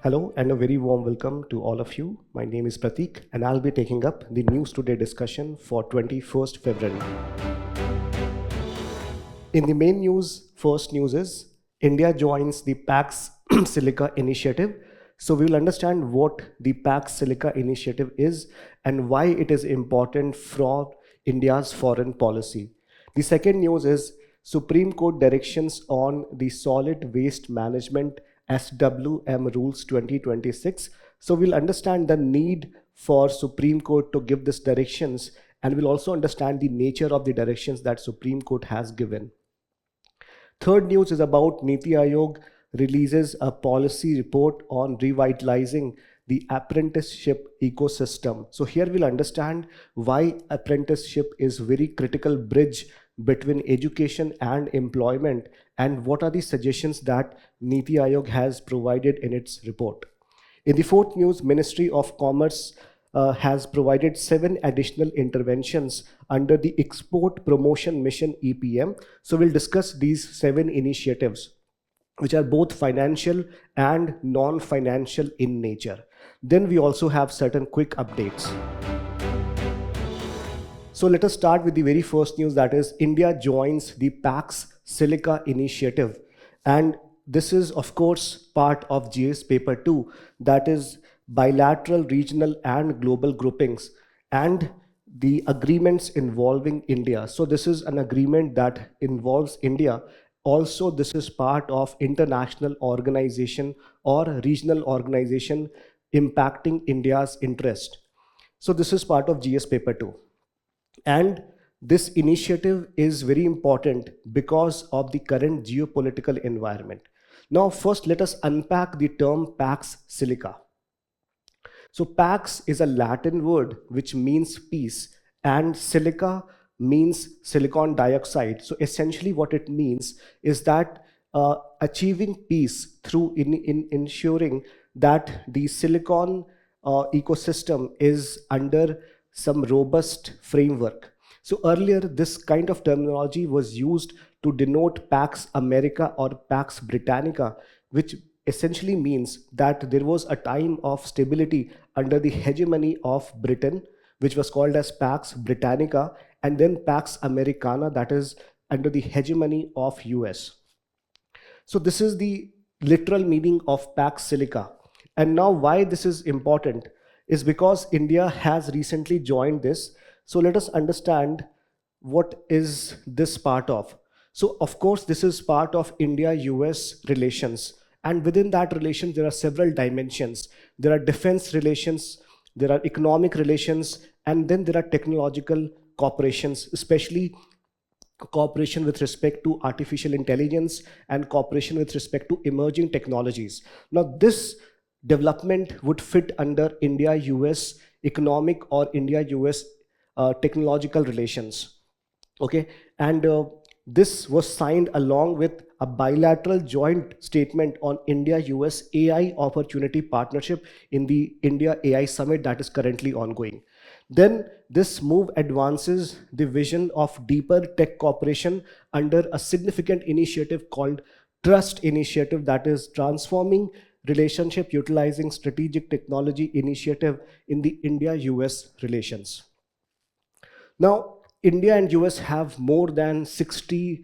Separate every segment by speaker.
Speaker 1: Hello and a very warm welcome to all of you. My name is Pratik and I'll be taking up the News Today discussion for 21st February. In the main news, first news is India joins the PAX Silica initiative. So we will understand what the PAX Silica initiative is and why it is important for India's foreign policy. The second news is Supreme Court directions on the solid waste management SWM Rules 2026. So we'll understand the need for Supreme Court to give these directions, and we'll also understand the nature of the directions that Supreme Court has given. Third news is about Niti Aayog releases a policy report on revitalizing the apprenticeship ecosystem. So here we'll understand why apprenticeship is very critical bridge between education and employment, and what are the suggestions that Niti Aayog has provided in its report. In the fourth news, Ministry of Commerce has provided 7 additional interventions under the Export Promotion Mission EPM. So we'll discuss these 7 initiatives, which are both financial and non-financial in nature. Then we also have certain quick updates. So let us start with the very first news, that is India joins the PAX Silica initiative. And this is of course part of GS paper 2, that is bilateral, regional and global groupings and the agreements involving India. So this is an agreement that involves India. Also, this is part of international organization or regional organization impacting India's interest. So this is part of GS paper 2. And this initiative is very important because of the current geopolitical environment. Now, first, let us unpack the term PAX Silica. So PAX is a Latin word which means peace, and silica means silicon dioxide. So essentially what it means is that achieving peace through ensuring that the silicon ecosystem is under some robust framework. So earlier, this kind of terminology was used to denote Pax America or Pax Britannica, which essentially means that there was a time of stability under the hegemony of Britain, which was called as Pax Britannica, and then Pax Americana, that is under the hegemony of US. So this is the literal meaning of Pax Silica. And now why this is important is because India has recently joined this. So let us understand what is this part of. So of course, this is part of India-US relations. And within that relation, there are several dimensions. There are defense relations, there are economic relations, and then there are technological cooperations, especially cooperation with respect to artificial intelligence and cooperation with respect to emerging technologies. Now, this development would fit under India-US economic or India-US technological relations. Okay, and this was signed along with a bilateral joint statement on India-US AI opportunity partnership in the India AI Summit that is currently ongoing. Then this move advances the vision of deeper tech cooperation under a significant initiative called Trust Initiative, that is transforming relationship utilizing strategic technology initiative in the India-US relations. Now, India and US have more than 60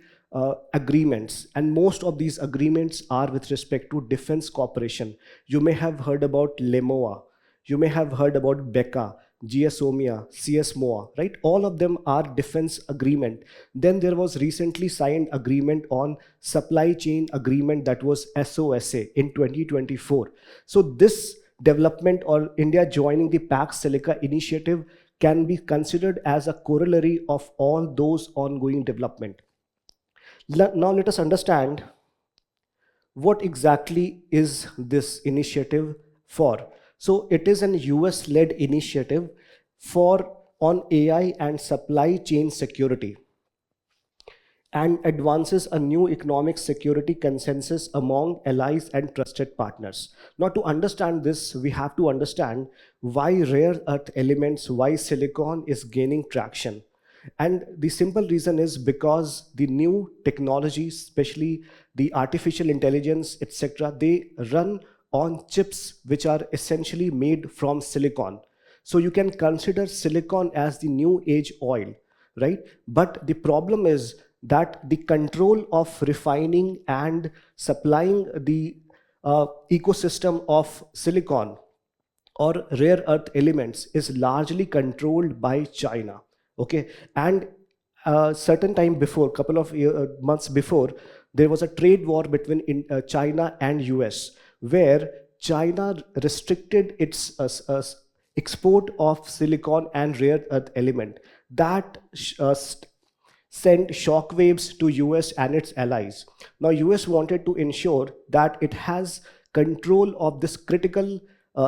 Speaker 1: agreements, and most of these agreements are with respect to defense cooperation. You may have heard about LEMOA, you may have heard about BECA, GSOMIA, CSMOA, right? All of them are defense agreement. Then there was recently signed agreement on supply chain agreement, that was SOSA in 2024. So this development or India joining the PAX Silica initiative can be considered as a corollary of all those ongoing development. Now let us understand what exactly is this initiative for. So it is an US-led initiative on AI and supply chain security, and advances a new economic security consensus among allies and trusted partners. Now, to understand this, we have to understand why rare earth elements, why silicon is gaining traction. And the simple reason is because the new technologies, especially the artificial intelligence, etc., they run on chips which are essentially made from silicon. So you can consider silicon as the new age oil, right? But the problem is that the control of refining and supplying the ecosystem of silicon or rare earth elements is largely controlled by China. Okay, and certain time before, couple of months before, there was a trade war between China and US, where China restricted its export of silicon and rare earth element. That sent shockwaves to US and its allies. Now, US wanted to ensure that it has control of this critical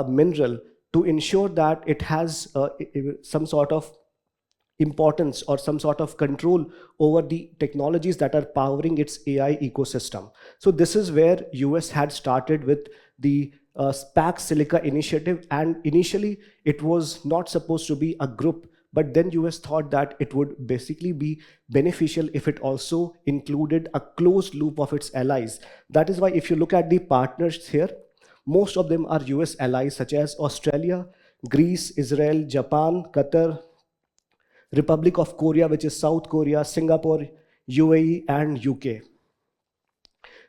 Speaker 1: mineral, to ensure that it has some sort of importance or some sort of control over the technologies that are powering its AI ecosystem. So this is where US had started with the SPAC Silica initiative, and initially it was not supposed to be a group, but then US thought that it would basically be beneficial if it also included a closed loop of its allies. That is why if you look at the partners here, most of them are US allies such as Australia, Greece, Israel, Japan, Qatar, Republic of Korea, which is South Korea, Singapore, UAE, and UK.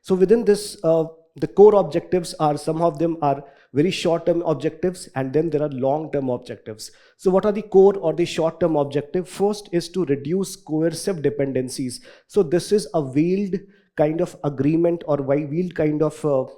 Speaker 1: So within this, the core objectives are, some of them are very short-term objectives, and then there are long-term objectives. So what are the core or the short-term objective? First is to reduce coercive dependencies. So this is a veiled kind of agreement or veiled kind of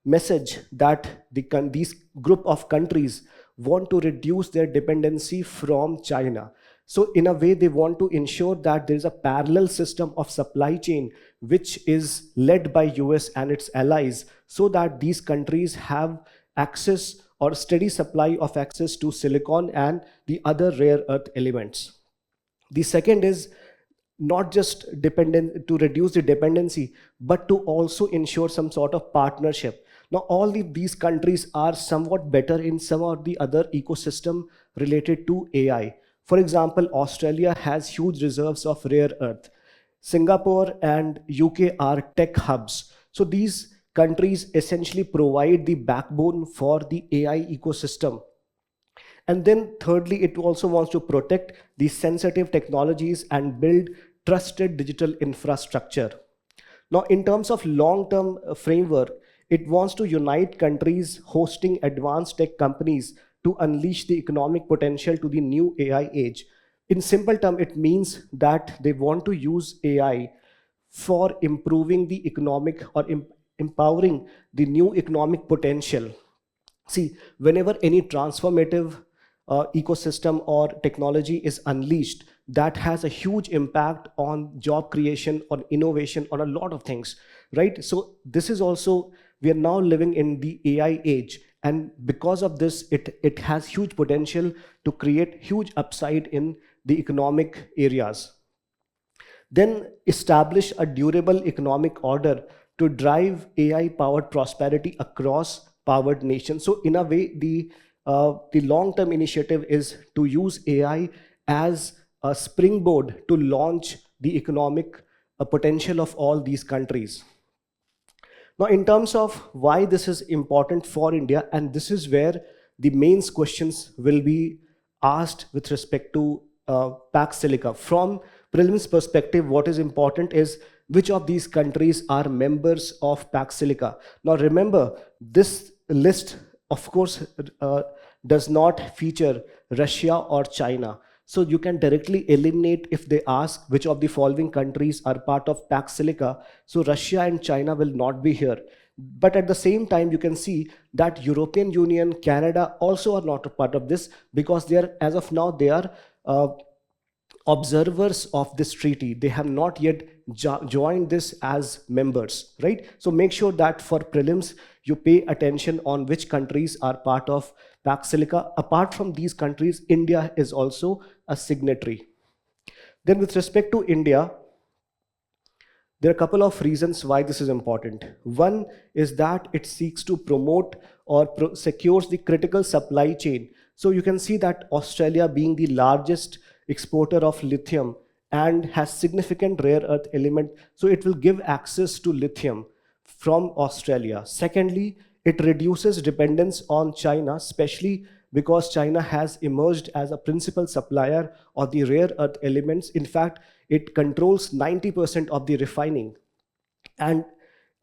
Speaker 1: message that these group of countries want to reduce their dependency from China. So in a way, they want to ensure that there is a parallel system of supply chain which is led by US and its allies, so that these countries have access or steady supply of access to silicon and the other rare earth elements. The second is not just to reduce the dependency, but to also ensure some sort of partnership. Now, all these countries are somewhat better in some of the other ecosystem related to AI. For example, Australia has huge reserves of rare earth. Singapore and UK are tech hubs. So these countries essentially provide the backbone for the AI ecosystem. And then thirdly, it also wants to protect the sensitive technologies and build trusted digital infrastructure. Now, in terms of long-term framework, it wants to unite countries hosting advanced tech companies to unleash the economic potential to the new AI age. In simple terms, it means that they want to use AI for improving the economic or empowering the new economic potential. See, whenever any transformative ecosystem or technology is unleashed, that has a huge impact on job creation, on innovation, on a lot of things, right? So this is also, we are now living in the AI age, and because of this, it has huge potential to create huge upside in the economic areas. Then establish a durable economic order to drive AI powered prosperity across powered nations. So in a way, the long-term initiative is to use AI as a springboard to launch the economic potential of all these countries. Now, in terms of why this is important for India, and this is where the main questions will be asked with respect to Pax Silica. From prelims perspective, what is important is which of these countries are members of Pax Silica. Now, remember, this list, of course, does not feature Russia or China. So you can directly eliminate if they ask which of the following countries are part of Pax Silica. So Russia and China will not be here. But at the same time, you can see that European Union, Canada also are not a part of this, because they are, as of now, they are observers of this treaty. They have not yet joined this as members, right? So make sure that for prelims, you pay attention on which countries are part of Pax Silica. Apart from these countries, India is also a signatory. Then with respect to India, there are a couple of reasons why this is important. One is that it seeks to promote or secures the critical supply chain. So you can see that Australia, being the largest exporter of lithium and has significant rare earth element, so it will give access to lithium from Australia. Secondly, it reduces dependence on China, especially because China has emerged as a principal supplier of the rare earth elements. In fact, it controls 90% of the refining. And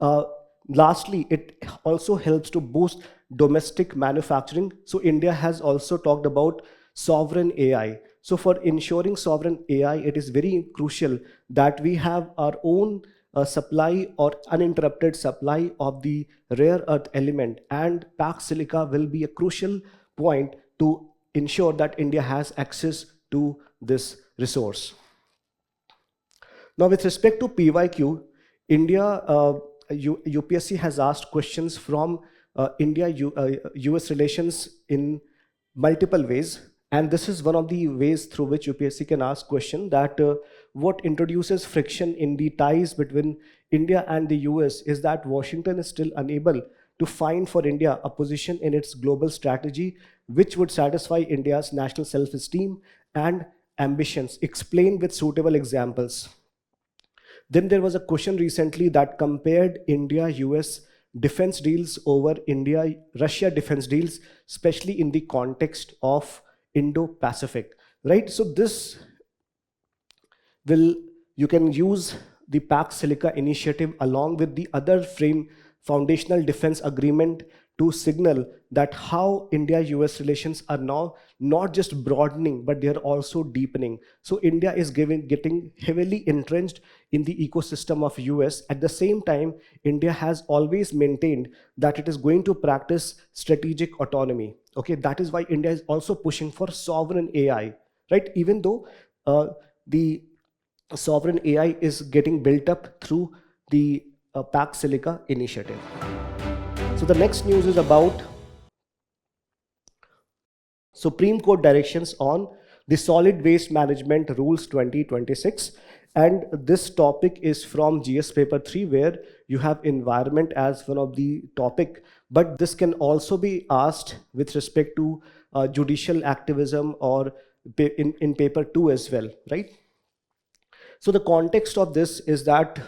Speaker 1: uh, lastly, it also helps to boost domestic manufacturing. So India has also talked about sovereign AI. So for ensuring sovereign AI, it is very crucial that we have our own supply or uninterrupted supply of the rare earth element, and packed silica will be a crucial point to ensure that India has access to this resource. Now, with respect to PYQ, India, UPSC has asked questions from US relations in multiple ways. And this is one of the ways through which UPSC can ask question that what introduces friction in the ties between India and the US is that Washington is still unable to find for India a position in its global strategy which would satisfy India's national self-esteem and ambitions. Explain with suitable examples. Then there was a question recently that compared India US defense deals over India Russia defense deals, especially in the context of Indo Pacific, right? So this will, you can use the pack silica initiative along with the other frame foundational defense agreement to signal that how India US relations are now not just broadening but they are also deepening. So India is getting heavily entrenched in the ecosystem of US. At the same time, India has always maintained that it is going to practice strategic autonomy. Okay, that is why India is also pushing for sovereign AI, right? Even though the sovereign AI is getting built up through the pack silica initiative. So the next news is about Supreme Court directions on the Solid Waste Management Rules 2026. And this topic is from GS paper 3, where you have environment as one of the topic, but this can also be asked with respect to judicial activism or in paper 2 as well, right? So the context of this is that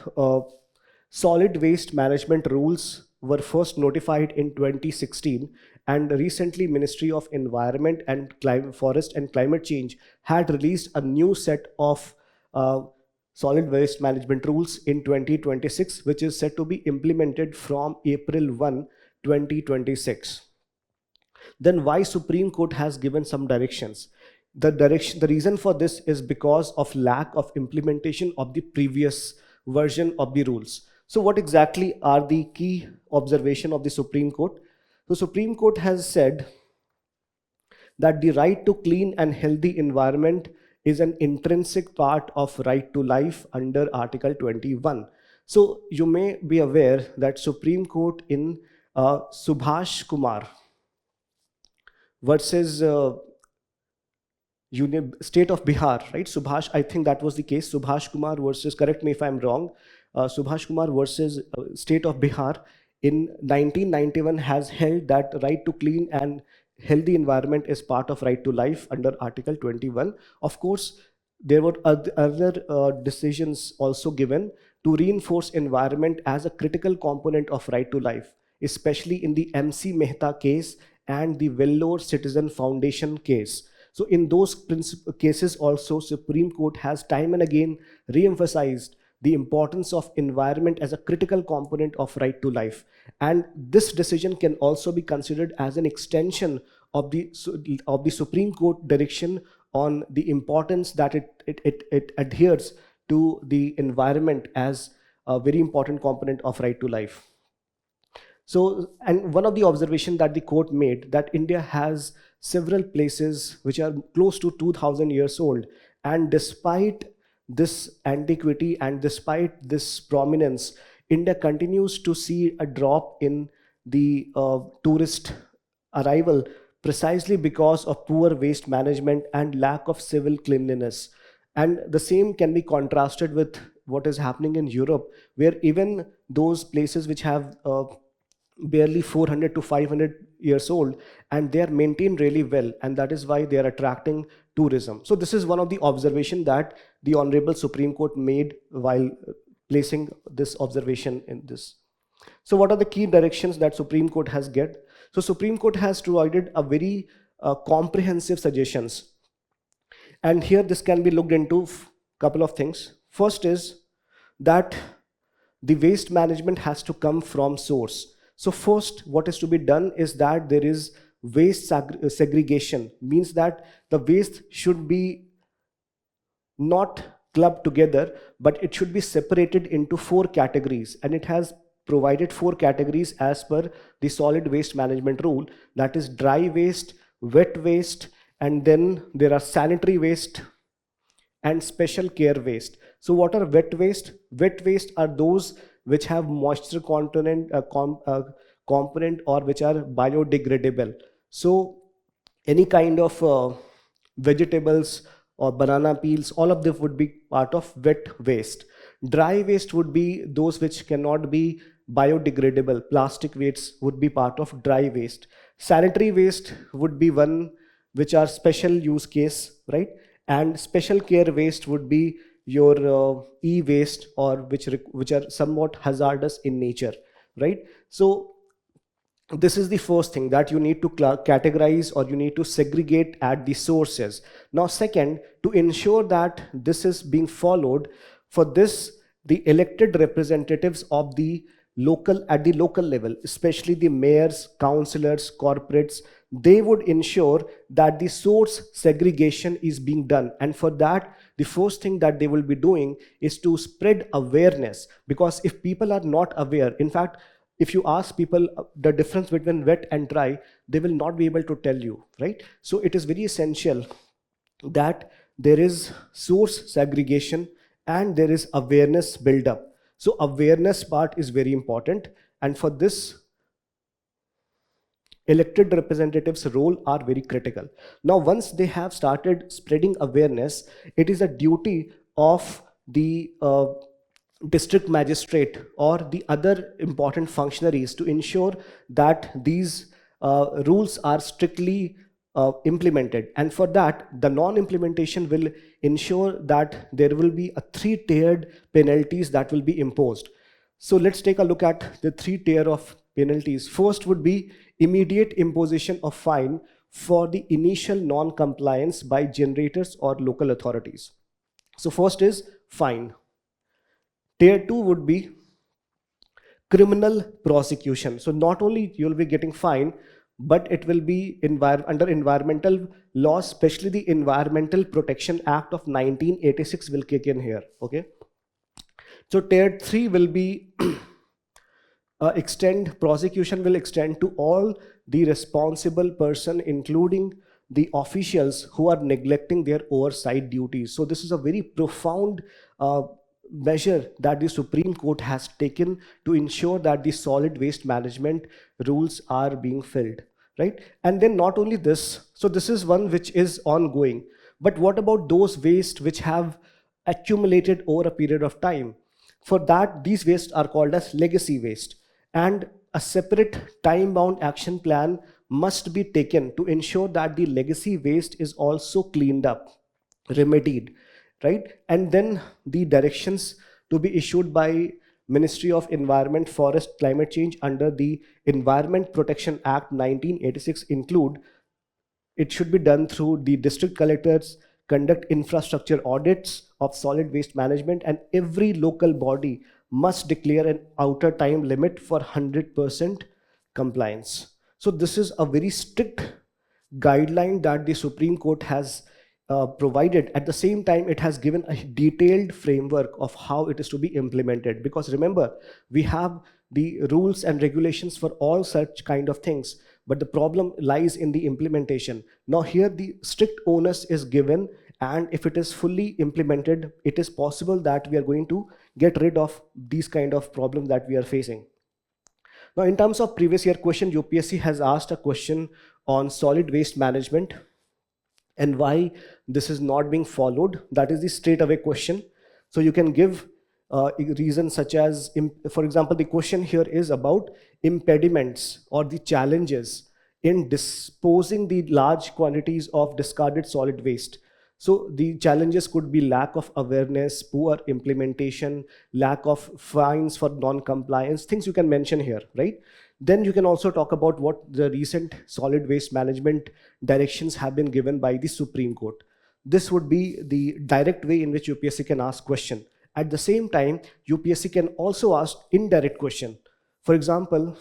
Speaker 1: solid waste management rules were first notified in 2016, and recently Ministry of Environment and Forest and Climate Change had released a new set of solid waste management rules in 2026, which is set to be implemented from April 1, 2026. Then why Supreme Court has given some directions? The reason for this is because of lack of implementation of the previous version of the rules. So what exactly are the key observation of the Supreme Court? The Supreme Court has said that the right to clean and healthy environment is an intrinsic part of right to life under Article 21. So you may be aware that Supreme Court in Subhash Kumar versus State of Bihar, right? Subhash, I think that was the case. Subhash Kumar versus, correct me if I'm wrong, Subhash Kumar versus State of Bihar in 1991 has held that right to clean and healthy environment is part of right to life under Article 21. Of course, there were other decisions also given to reinforce environment as a critical component of right to life, especially in the MC Mehta case and the Vellore Citizen Foundation case. So in those cases also, Supreme Court has time and again re-emphasized the importance of environment as a critical component of right to life. And this decision can also be considered as an extension of the Supreme Court direction on the importance that it adheres to the environment as a very important component of right to life. So, and one of the observations that the court made that India has several places which are close to 2000 years old, and despite this antiquity and despite this prominence, India continues to see a drop in the tourist arrival precisely because of poor waste management and lack of civil cleanliness. And the same can be contrasted with what is happening in Europe, where even those places which have barely 400 to 500 years old, and they are maintained really well, and that is why they are attracting tourism. So this is one of the observation that the Honorable Supreme Court made while placing this observation in this. So what are the key directions that Supreme Court has get? So Supreme Court has provided a very comprehensive suggestions. And here this can be looked into couple of things. First is that the waste management has to come from source. So first, what is to be done is that there is waste segregation, means that the waste should be not clubbed together, but it should be separated into 4 categories, and it has provided 4 categories as per the solid waste management rule, that is dry waste, wet waste, and then there are sanitary waste and special care waste. So what are wet waste? Wet waste are those which have moisture component, component, or which are biodegradable. So any kind of vegetables or banana peels, all of them would be part of wet waste. Dry waste would be those which cannot be biodegradable. Plastic wastes would be part of dry waste. Sanitary waste would be one which are special use case, right? And special care waste would be your e-waste, or which are somewhat hazardous in nature, right? So this is the first thing, that you need to categorize, or you need to segregate at the sources. Now second, to ensure that this is being followed, for this the elected representatives of the local, at the local level, especially the mayors, councillors, corporates, they would ensure that the source segregation is being done. And for that, the first thing that they will be doing is to spread awareness, because if people are not aware, in fact, if you ask people the difference between wet and dry, they will not be able to tell you, right? So it is very essential that there is source segregation and there is awareness build up. So awareness part is very important, and for this elected representatives role are very critical. Now once they have started spreading awareness, it is a duty of the district magistrate or the other important functionaries to ensure that these rules are strictly implemented. And for that, the non-implementation will ensure that there will be a 3-tiered penalties that will be imposed. So let's take a look at the 3-tier of penalties. First would be immediate imposition of fine for the initial non-compliance by generators or local authorities. So first is fine. Tier 2 would be criminal prosecution. So not only you'll be getting fine, but it will be under environmental laws, especially the Environmental Protection Act of 1986 will kick in here. Okay. So tier 3 will be prosecution will extend to all the responsible person, including the officials who are neglecting their oversight duties. So this is a very profound measure that the Supreme Court has taken to ensure that the solid waste management rules are being filled, right? And then not only this, so this is one which is ongoing, but what about those waste which have accumulated over a period of time? For that, these wastes are called as legacy waste, and a separate time-bound action plan must be taken to ensure that the legacy waste is also cleaned up, remedied, right? And then the directions to be issued by Ministry of Environment, Forest, Climate Change under the Environment Protection Act 1986 include, it should be done through the district collectors, conduct infrastructure audits of solid waste management, and every local body must declare an outer time limit for 100% compliance. So this is a very strict guideline that the Supreme Court has provided. At the same time, it has given a detailed framework of how it is to be implemented, because remember, we have the rules and regulations for all such kind of things, but the problem lies in the implementation. Now here the strict onus is given, and if it is fully implemented, it is possible that we are going to get rid of these kind of problems that we are facing. Now in terms of previous year question, UPSC has asked a question on solid waste management and why this is not being followed. That is the straight away question. So you can give reasons such as, for example, the question here is about impediments or the challenges in disposing the large quantities of discarded solid waste. So the challenges could be lack of awareness, poor implementation, lack of fines for non-compliance, things you can mention here, right? Then you can also talk about what the recent solid waste management directions have been given by the Supreme Court. This would be the direct way in which UPSC can ask question. At the same time, UPSC can also ask indirect question. For example,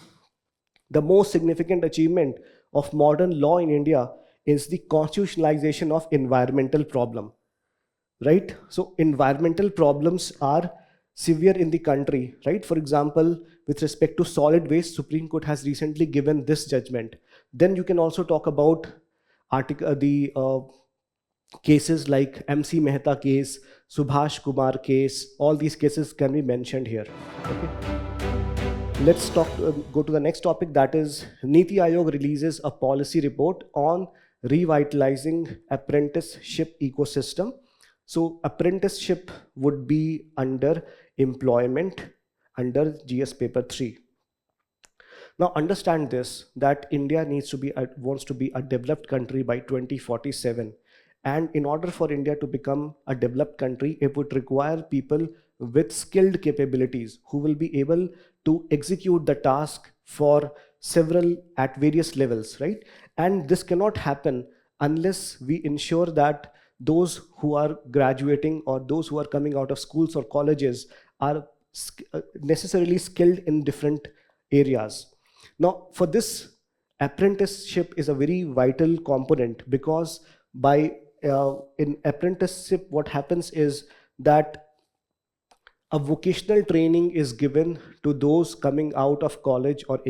Speaker 1: the most significant achievement of modern law in India is the constitutionalization of environmental problem, right? So environmental problems are severe in the country, right? For example, with respect to solid waste, Supreme Court has recently given this judgment. Then you can also talk about the cases like MC Mehta case, Subhash Kumar case. All these cases can be mentioned here. Okay. Let's go to the next topic, that is Niti Aayog releases a policy report on revitalizing apprenticeship ecosystem. So apprenticeship would be under employment under GS paper 3. Now understand this, that India wants to be a developed country by 2047. And in order for India to become a developed country, it would require people with skilled capabilities who will be able to execute the task for several at various levels, right? And this cannot happen unless we ensure that those who are graduating or those who are coming out of schools or colleges are necessarily skilled in different areas. Now, for this, apprenticeship is a very vital component, because in apprenticeship, what happens is that a vocational training is given to those coming out of college or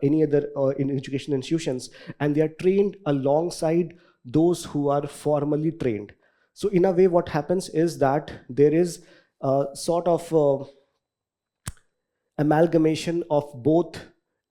Speaker 1: any other in education institutions, and they are trained alongside those who are formally trained. So in a way, what happens is that there is a sort of amalgamation of both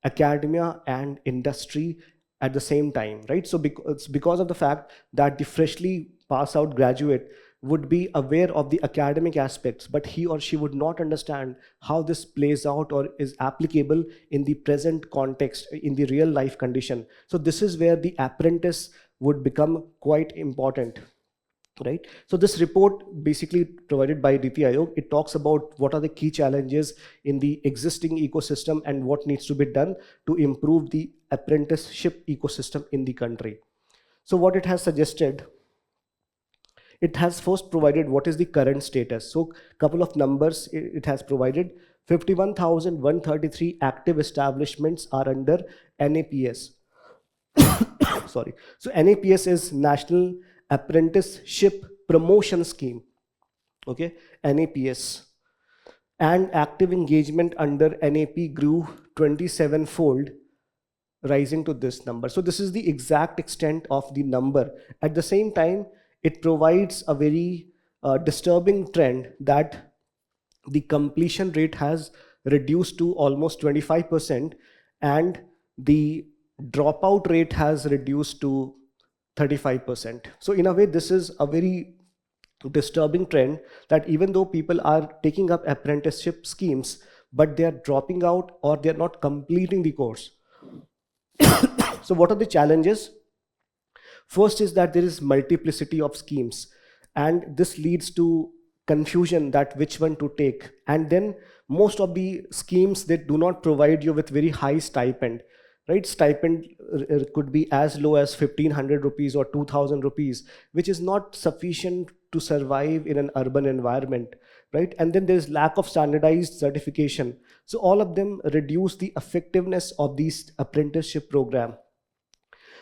Speaker 1: academia and industry at the same time, right? So it's because of the fact that the freshly pass out graduate would be aware of the academic aspects, but he or she would not understand how this plays out or is applicable in the present context, in the real life condition. So this is where the apprentice would become quite important, right? So this report, basically provided by Niti Aayog, it talks about what are the key challenges in the existing ecosystem and what needs to be done to improve the apprenticeship ecosystem in the country. So what it has suggested, it has first provided what is the current status. So couple of numbers it has provided. 51,133 active establishments are under NAPS. Sorry. So NAPS is National Apprenticeship Promotion Scheme. Okay, NAPS. And active engagement under NAP grew 27-fold, rising to this number. So this is the exact extent of the number. At the same time, it provides a very disturbing trend that the completion rate has reduced to almost 25%, and the dropout rate has reduced to 35%. So in a way, this is a very disturbing trend, that even though people are taking up apprenticeship schemes, but they are dropping out or they are not completing the course. So what are the challenges? First is that there is multiplicity of schemes, and this leads to confusion that which one to take. And then most of the schemes, they do not provide you with very high stipend, right? Stipend could be as low as 1,500 rupees or 2,000 rupees, which is not sufficient to survive in an urban environment, right? And then there's lack of standardized certification. So all of them reduce the effectiveness of these apprenticeship program.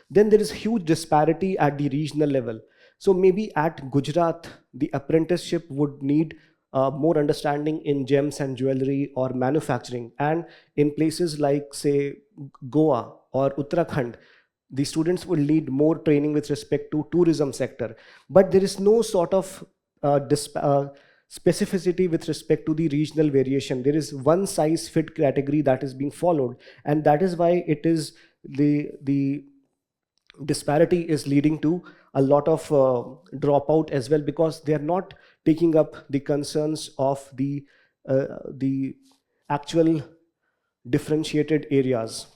Speaker 1: Then there is huge disparity at the regional level. So maybe at Gujarat, the apprenticeship would need more understanding in gems and jewelry or manufacturing. And in places like, say, Goa or Uttarakhand, the students will need more training with respect to tourism sector. But there is no sort of specificity with respect to the regional variation. There is one size fit category that is being followed. And that is why it is the disparity is leading to a lot of dropout as well, because they are not taking up the concerns of the actual differentiated areas.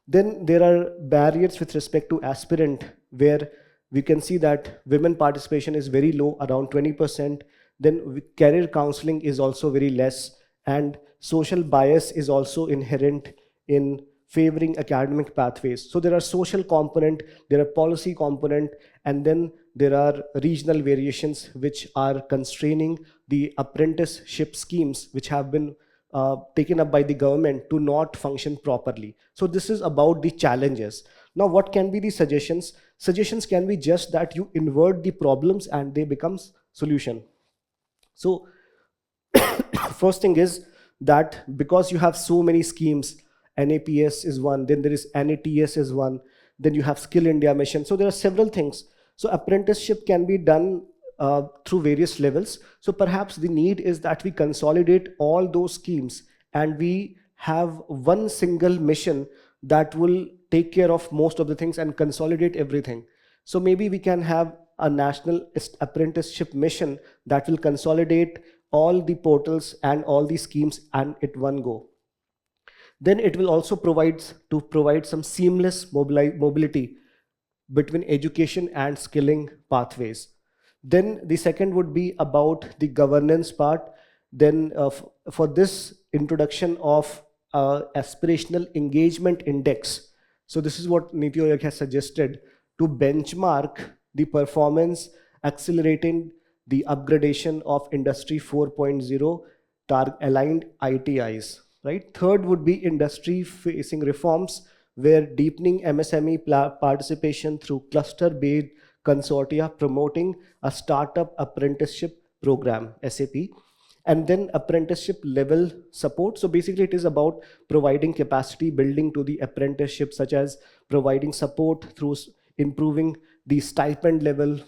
Speaker 1: Then there are barriers with respect to aspirant, where we can see that women participation is very low, around 20%. Then career counseling is also very less, and social bias is also inherent in favoring academic pathways. So there are social component, there are policy component, and then there are regional variations which are constraining the apprenticeship schemes which have been taken up by the government to not function properly. So this is about the challenges. Now, what can be the suggestions? Suggestions can be just that you invert the problems and they becomes solution. So first thing is that because you have so many schemes, NAPS is one, then there is NATS is one, then you have Skill India Mission. So there are several things. So apprenticeship can be done through various levels. So perhaps the need is that we consolidate all those schemes and we have one single mission that will take care of most of the things and consolidate everything. So maybe we can have a national apprenticeship mission that will consolidate all the portals and all the schemes and at one go. Then it will also provide some seamless mobility between education and skilling pathways. Then the second would be about the governance part. Then for this introduction of aspirational engagement index. So this is what Niti Aayog has suggested to benchmark the performance, accelerating the upgradation of Industry 4.0 aligned ITIs. Right. Third would be industry-facing reforms, where deepening MSME participation through cluster-based consortia, promoting a startup apprenticeship program, SAP, and then apprenticeship level support. So basically it is about providing capacity building to the apprenticeship, such as providing support through improving the stipend level,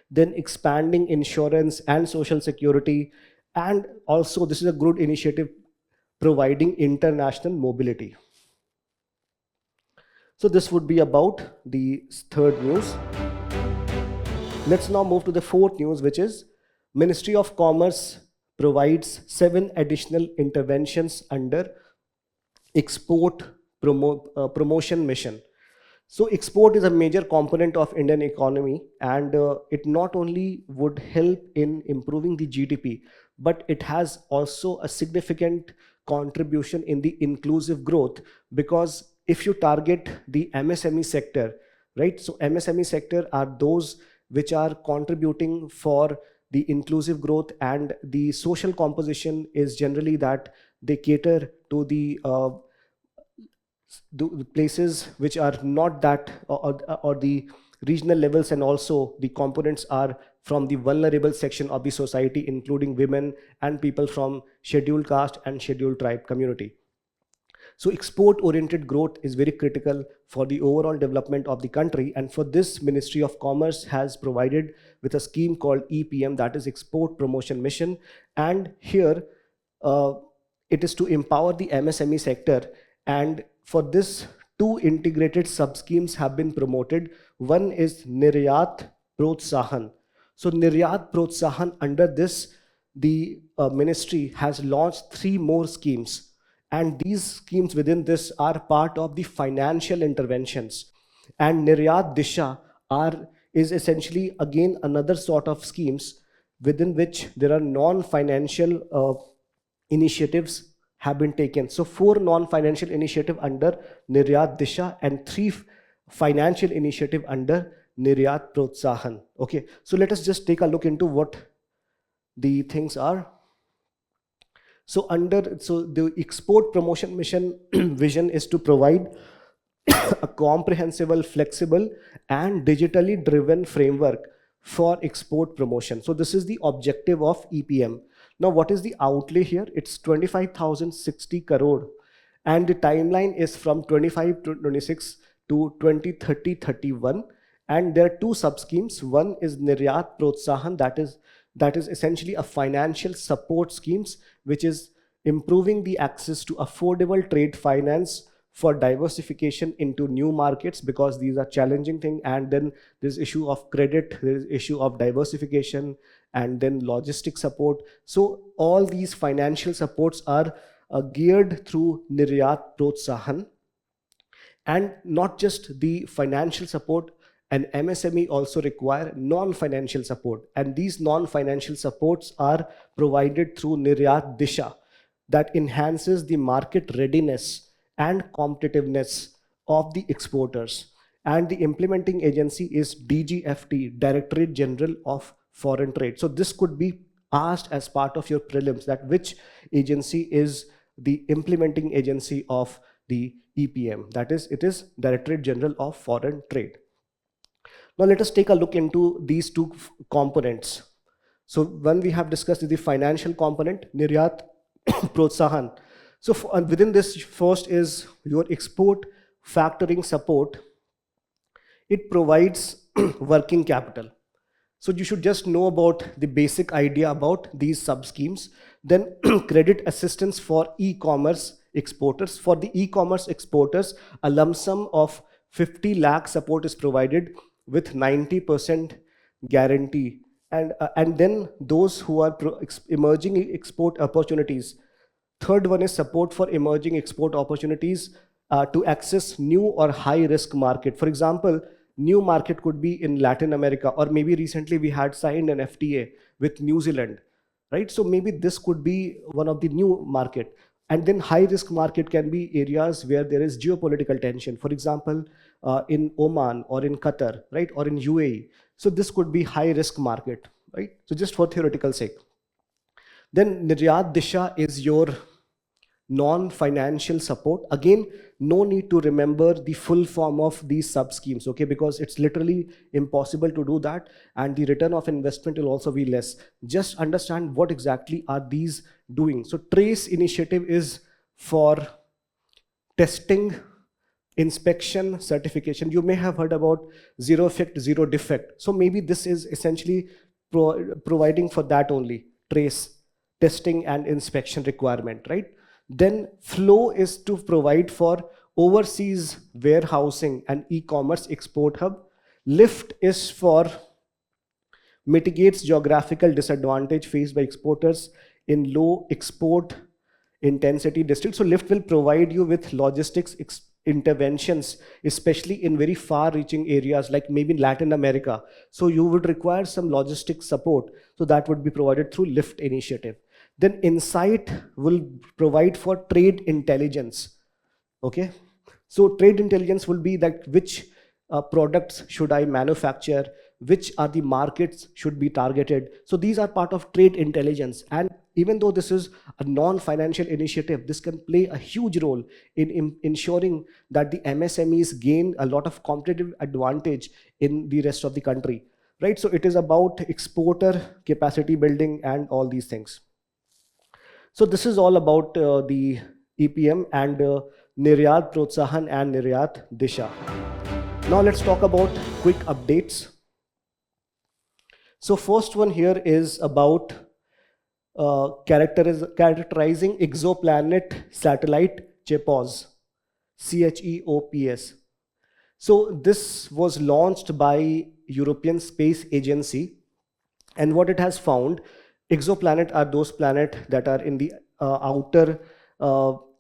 Speaker 1: then expanding insurance and social security, and also this is a good initiative, providing international mobility. So this would be about the third news. Let's now move to the fourth news, which is Ministry of Commerce provides 7 additional interventions under export promotion mission. So export is a major component of Indian economy, and it not only would help in improving the GDP, but it has also a significant contribution in the inclusive growth, because if you target the MSME sector, right? So MSME sector are those which are contributing for the inclusive growth, and the social composition is generally that they cater to the places which are not that, or the regional levels, and also the components are from the vulnerable section of the society, including women and people from scheduled caste and scheduled tribe community. So export oriented growth is very critical for the overall development of the country, and for this Ministry of Commerce has provided with a scheme called EPM, that is Export Promotion Mission. And here it is to empower the MSME sector, and for this 2 integrated sub schemes have been promoted. One is Niryat Protsahan. So Niryat Protsahan, under this the ministry has launched 3 more schemes, and these schemes within this are part of the financial interventions. And Niryat Disha is essentially again another sort of schemes within which there are non-financial initiatives have been taken. So 4 non-financial initiative under Niryat Disha and 3 financial initiative under Niryat Protsahan. Okay, so let us just take a look into what the things are. So the export promotion mission vision is to provide a comprehensible, flexible, and digitally driven framework for export promotion. So this is the objective of EPM. Now, what is the outlay here? It's 25,060 crore, and the timeline is from 25 to 26 to 2030-31. And there are 2 sub schemes. One is Niryat Protsahan, that is essentially a financial support schemes, which is improving the access to affordable trade finance for diversification into new markets, because these are challenging things. And then there's issue of credit, there's issue of diversification, and then logistic support. So all these financial supports are geared through Niryat Protsahan. And not just the financial support, and MSME also require non-financial support. And these non-financial supports are provided through Niryat Disha, that enhances the market readiness and competitiveness of the exporters. And the implementing agency is DGFT, Directorate General of Foreign Trade. So this could be asked as part of your prelims, that which agency is the implementing agency of the EPM. That is, it is Directorate General of Foreign Trade. Now let us take a look into these two components. So one we have discussed is the financial component, Niryat Protsahan. So within this, first is your export factoring support. It provides working capital. So you should just know about the basic idea about these sub schemes. Then credit assistance for e-commerce exporters. For the e-commerce exporters, a lump sum of 50 lakh support is provided with 90% guarantee. And then those who are emerging export opportunities. Third one is support for emerging export opportunities to access new or high risk market. For example, new market could be in Latin America, or maybe recently we had signed an FTA with New Zealand, right? So maybe this could be one of the new market. And then high risk market can be areas where there is geopolitical tension. For example, in Oman or in Qatar, right? Or in UAE. So this could be high risk market, right? So just for theoretical sake. Then Niryat Disha is your non-financial support. Again, no need to remember the full form of these sub schemes, okay, because it's literally impossible to do that, and the return of investment will also be less. Just understand what exactly are these doing. So TRACE initiative is for testing, inspection, certification. You may have heard about zero effect, zero defect. So maybe this is essentially providing for that only, TRACE, testing and inspection requirement, right? Then flow is to provide for overseas warehousing and e-commerce export hub. Lift is for mitigates geographical disadvantage faced by exporters in low export intensity districts. So lift will provide you with logistics interventions, especially in very far reaching areas like maybe Latin America. So you would require some logistics support. So that would be provided through lift initiative. Then insight will provide for trade intelligence. Okay, so trade intelligence will be that which products should I manufacture, which are the markets should be targeted. So these are part of trade intelligence, and even though this is a non-financial initiative, this can play a huge role in ensuring that the MSMEs gain a lot of competitive advantage in the rest of the country, right? So it is about exporter capacity building and all these things. So this is all about the EPM and Niryat Protsahan and Niryat Disha. Now let's talk about quick updates. So first one here is about characterizing exoplanet satellite CHEOPS, CHEOPS. So this was launched by European Space Agency, and what it has found, exoplanet are those planets that are in the outer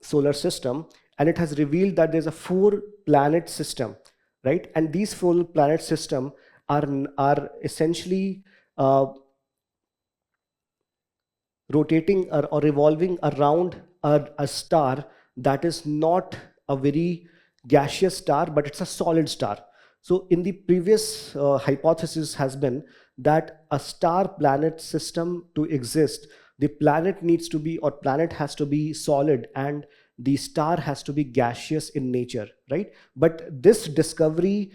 Speaker 1: solar system, and it has revealed that there's a 4-planet system, right? And these 4-planet system are essentially rotating or revolving around a star that is not a very gaseous star, but it's a solid star. So in the previous hypothesis has been that a star planet system to exist, the planet needs to be, or planet has to be solid, and the star has to be gaseous in nature, right? But this discovery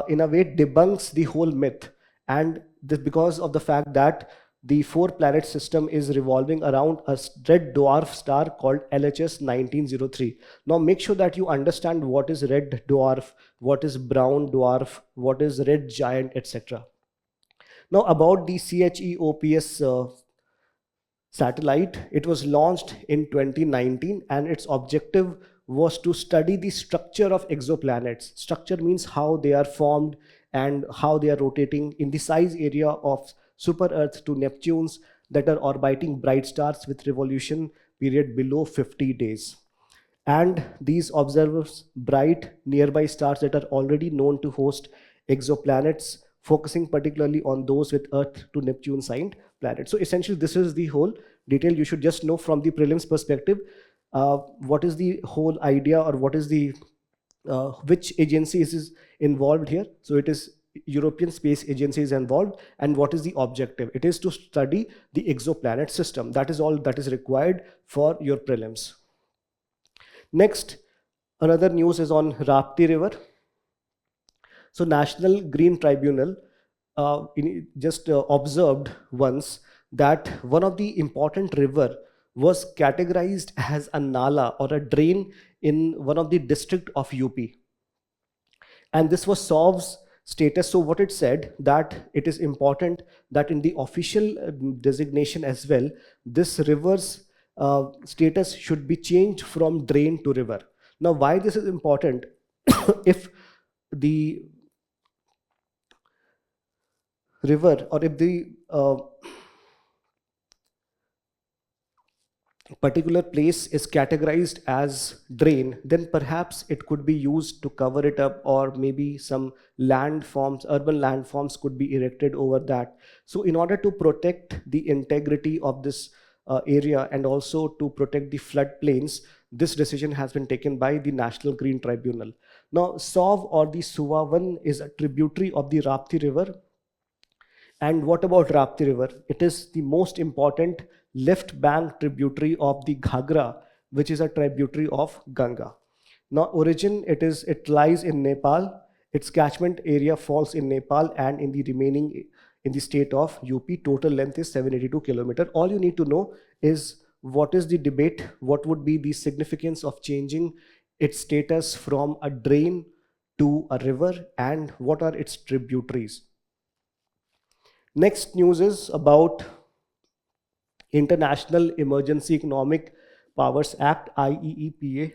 Speaker 1: in a way debunks the whole myth, and this because of the fact that the 4-planet system is revolving around a red dwarf star called LHS 1903. Now make sure that you understand what is red dwarf, what is brown dwarf, what is red giant, etc. Now about the CHEOPS satellite, it was launched in 2019, and its objective was to study the structure of exoplanets. Structure means how they are formed and how they are rotating in the size area of super Earth to Neptunes that are orbiting bright stars with revolution period below 50 days. And these observers bright nearby stars that are already known to host exoplanets, focusing particularly on those with Earth to Neptune signed planets. So essentially, this is the whole detail. You should just know from the prelims perspective, what is the whole idea, or what is the which agency is involved here. So it is European Space Agency is involved, and what is the objective? It is to study the exoplanet system. That is all that is required for your prelims. Next, another news is on Rapti River. So National Green Tribunal just observed once that one of the important river was categorized as a nala or a drain in one of the district of UP. And this was SOV's status. So what it said, that it is important that in the official designation as well, this river's status should be changed from drain to river. Now, why this is important? If the river, or if the particular place is categorized as drain, then perhaps it could be used to cover it up, or maybe some landforms, urban landforms could be erected over that. So in order to protect the integrity of this area, and also to protect the floodplains, this decision has been taken by the National Green Tribunal. Now, SOV, or the Suvavan, is a tributary of the Rapti River. And what about Rapti River? It is the most important left bank tributary of the Ghagra, which is a tributary of Ganga. Now, origin, it lies in Nepal. Its catchment area falls in Nepal and in the remaining in the state of UP. Total length is 782 kilometers. All you need to know is what is the debate, what would be the significance of changing its status from a drain to a river, and what are its tributaries. Next news is about International Emergency Economic Powers Act, IEEPA.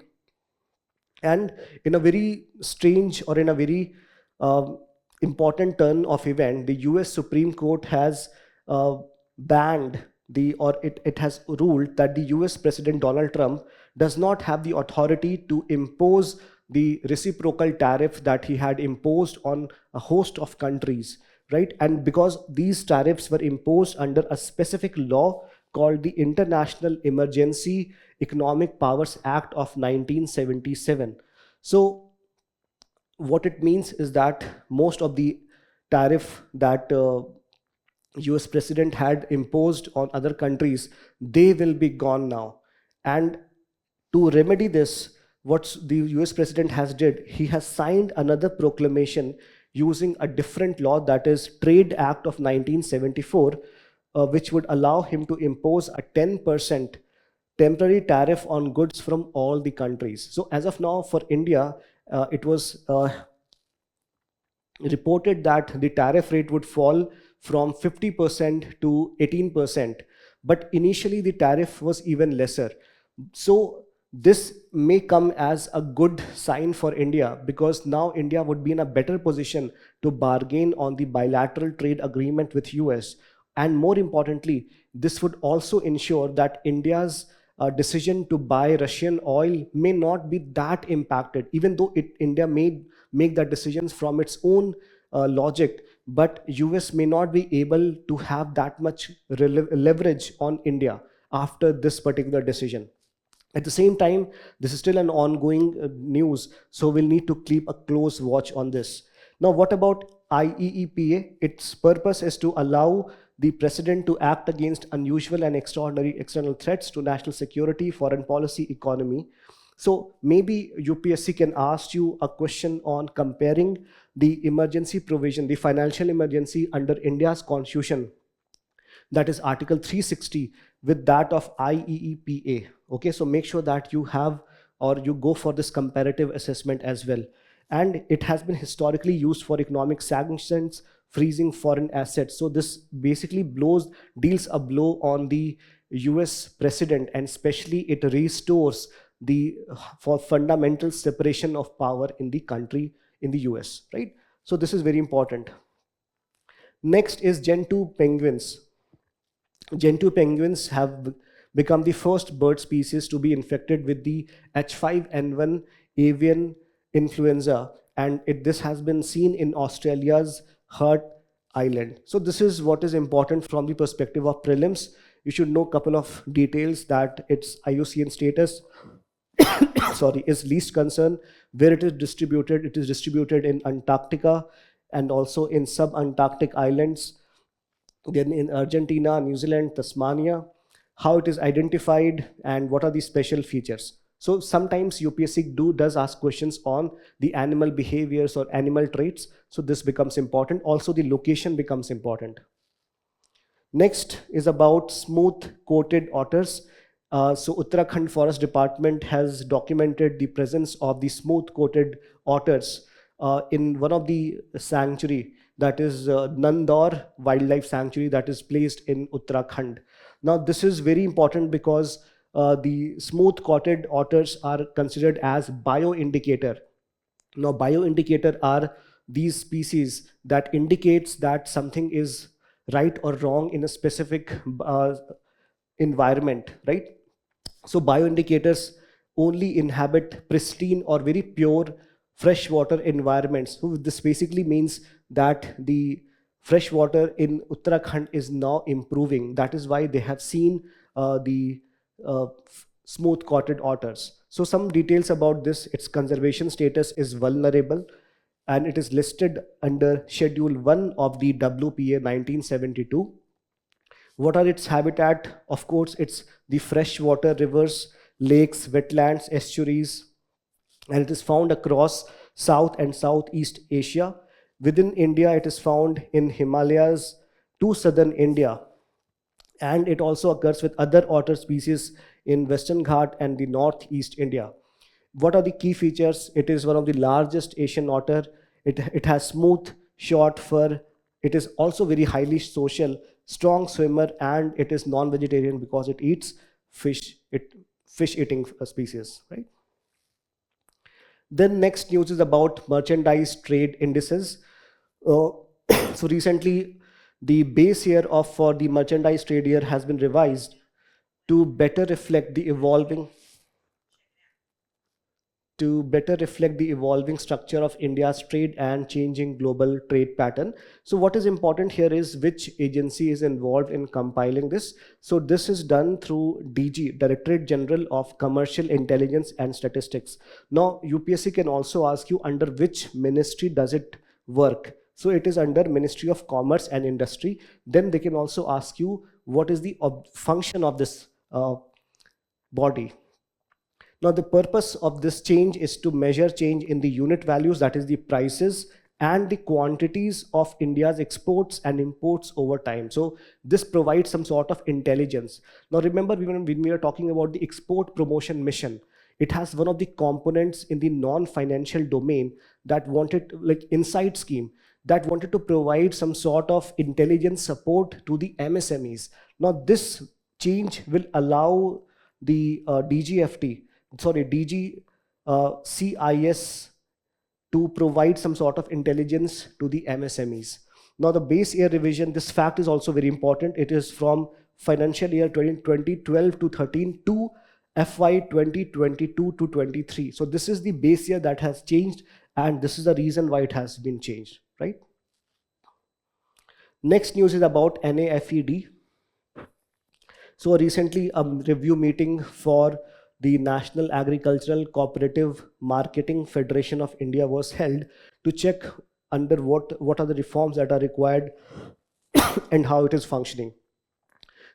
Speaker 1: And in a very strange, or in a very important turn of event, the US Supreme Court has banned it has ruled that the US President Donald Trump does not have the authority to impose the reciprocal tariff that he had imposed on a host of countries, right? And because these tariffs were imposed under a specific law called the International Emergency Economic Powers Act of 1977. So what it means is that most of the tariff that US president had imposed on other countries, they will be gone now. And to remedy this, what the US president has did, he has signed another proclamation using a different law, that is Trade Act of 1974, which would allow him to impose a 10% temporary tariff on goods from all the countries. So as of now, for India, it was reported that the tariff rate would fall from 50% to 18%, but initially the tariff was even lesser. So this may come as a good sign for India, because now India would be in a better position to bargain on the bilateral trade agreement with US. And more importantly, this would also ensure that India's decision to buy Russian oil may not be that impacted, even though India may make that decisions from its own logic, but US may not be able to have that much leverage on India after this particular decision. At the same time, this is still an ongoing news, so we'll need to keep a close watch on this. Now, what about IEEPA? Its purpose is to allow the president to act against unusual and extraordinary external threats to national security, foreign policy, economy. So maybe UPSC can ask you a question on comparing the emergency provision, the financial emergency under India's constitution, that is Article 360, with that of IEEPA. Okay, so make sure that you have, or you go for this comparative assessment as well. And it has been historically used for economic sanctions, freezing foreign assets. So this basically deals a blow on the US president, and especially it restores for fundamental separation of power in the country, in the US, right? So this is very important. Next is Gentoo penguins. Gentoo penguins have become the first bird species to be infected with the H5N1 avian influenza, and this has been seen in Australia's Hurt Island. So this is what is important from the perspective of prelims. You should know a couple of details, that its IUCN status sorry, is least concern, where it is distributed. It is distributed in Antarctica and also in sub-Antarctic islands, then in Argentina, New Zealand, Tasmania, how it is identified, and what are the special features. So sometimes UPSC does ask questions on the animal behaviors or animal traits. So this becomes important. Also, the location becomes important. Next is about smooth coated otters. So Uttarakhand Forest Department has documented the presence of the smooth coated otters in one of the sanctuary, that is Nandor Wildlife Sanctuary, that is placed in Uttarakhand. Now this is very important because the smooth coated otters are considered as bioindicator. Now bioindicator are these species that indicates that something is right or wrong in a specific environment, right? So bioindicators only inhabit pristine or very pure freshwater environments. So this basically means that the freshwater in Uttarakhand is now improving. That is why they have seen the smooth coated otters. So some details about this: its conservation status is vulnerable, and it is listed under Schedule 1 of the WPA 1972. What are its habitat? Of course, it's the freshwater rivers, lakes, wetlands, estuaries, and it is found across South and Southeast Asia. Within India, it is found in Himalayas to southern India, and it also occurs with other otter species in Western Ghat and the Northeast India. What are the key features? It is one of the largest Asian otter. It has smooth, short fur. It is also very highly social, strong swimmer, and it is non-vegetarian because it eats fish, fish-eating species, right? Then next news is about merchandise trade indices. Uh, so recently, the base year for the merchandise trade year has been revised to better reflect the evolving structure of India's trade and changing global trade pattern. So what is important here is which agency is involved in compiling this. So this is done through DG, Directorate General of Commercial Intelligence and Statistics. Now UPSC can also ask you under which ministry does it work. So it is under Ministry of Commerce and Industry. Then they can also ask you what is the function of this body. Now, the purpose of this change is to measure change in the unit values, that is the prices and the quantities of India's exports and imports over time. So this provides some sort of intelligence. Now, remember when we are talking about the export promotion mission, it has one of the components in the non-financial domain that wanted, like insight scheme, that wanted to provide some sort of intelligence support to the MSMEs. Now, this change will allow the DG CIS to provide some sort of intelligence to the MSMEs. Now the base year revision, this fact is also very important. It is from financial year 2012 to 13 to FY 2022 to 23. So this is the base year that has changed, and this is the reason why it has been changed, right? Next news is about NAFED. So recently a review meeting for the National Agricultural Cooperative Marketing Federation of India was held to check under what are the reforms that are required and how it is functioning.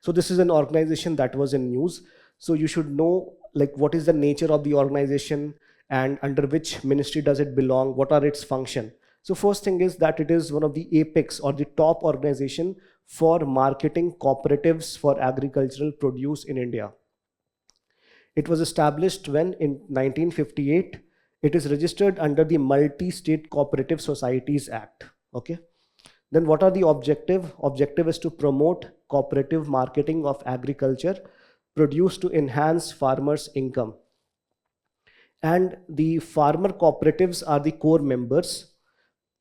Speaker 1: So this is an organization that was in news. So you should know like what is the nature of the organization and under which ministry does it belong, what are its function. So first thing is that it is one of the apex or the top organization for marketing cooperatives for agricultural produce in India. It was established when in 1958. It is registered under the Multi-State Cooperative Societies Act. Okay. Then what are the objective? Objective is to promote cooperative marketing of agriculture produce to enhance farmers' income. And the farmer cooperatives are the core members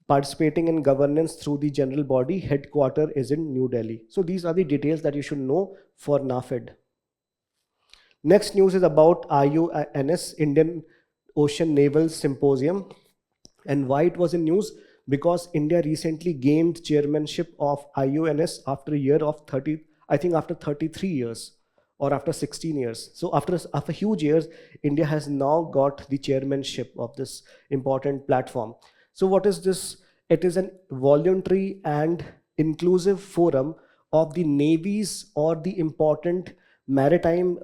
Speaker 1: participating in governance through the general body. Headquarter is in New Delhi. So these are the details that you should know for NAFED. Next news is about IONS, Indian Ocean Naval Symposium. And why it was in news? Because India recently gained chairmanship of IUNS after a year of 30, I think after 33 years or after 16 years. So after huge years, India has now got the chairmanship of this important platform. So what is this? It is an voluntary and inclusive forum of the navies or the important maritime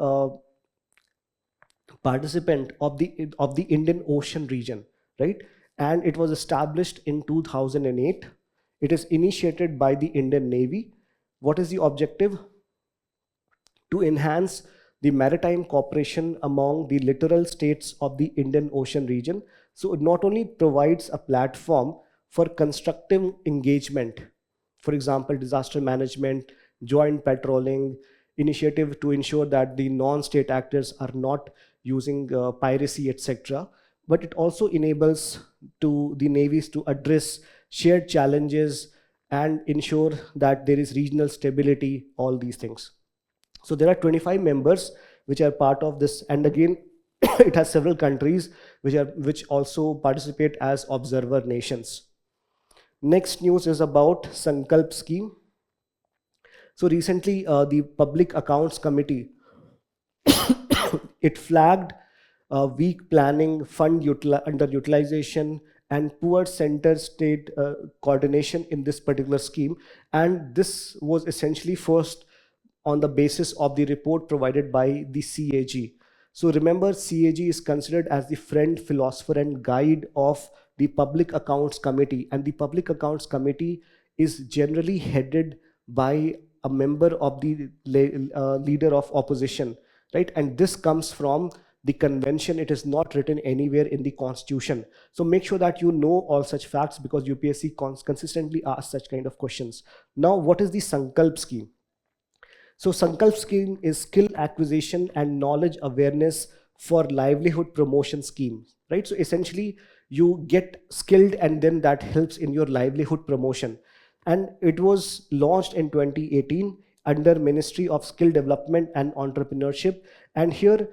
Speaker 1: participant of the Indian Ocean region, right? And it was established in 2008. It is initiated by the Indian Navy. What is the objective? To enhance the maritime cooperation among the littoral states of the Indian Ocean region. So it not only provides a platform for constructive engagement, for example, disaster management, joint patrolling, initiative to ensure that the non-state actors are not using piracy, etc. But it also enables to the navies to address shared challenges and ensure that there is regional stability, all these things. So there are 25 members which are part of this, and again, it has several countries which also participate as observer nations. Next news is about Sankalp scheme. So recently, the Public Accounts Committee it flagged weak planning, fund underutilization, and poor center state coordination in this particular scheme. And this was essentially first on the basis of the report provided by the CAG. So remember, CAG is considered as the friend, philosopher, and guide of the Public Accounts Committee. And the Public Accounts Committee is generally headed by a member of the leader of opposition, right? And this comes from the convention. It is not written anywhere in the constitution. So make sure that you know all such facts, because UPSC consistently asks such kind of questions. Now, what is the Sankalp scheme? So Sankalp scheme is skill acquisition and knowledge awareness for livelihood promotion scheme, right? So essentially you get skilled and then that helps in your livelihood promotion. And it was launched in 2018 under Ministry of Skill Development and Entrepreneurship. And here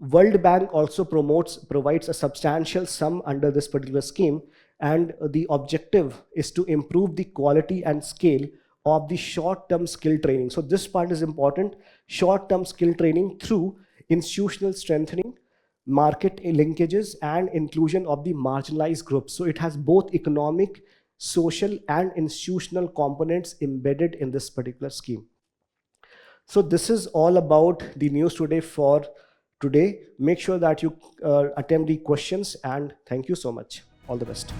Speaker 1: World Bank also provides a substantial sum under this particular scheme. And the objective is to improve the quality and scale of the short-term skill training. So this part is important. Short-term skill training through institutional strengthening, market linkages, and inclusion of the marginalized groups. So it has both economic, social, and institutional components embedded in this particular scheme. So this is all about the news today for today. Make sure that you attempt the questions, and thank you so much. All the best.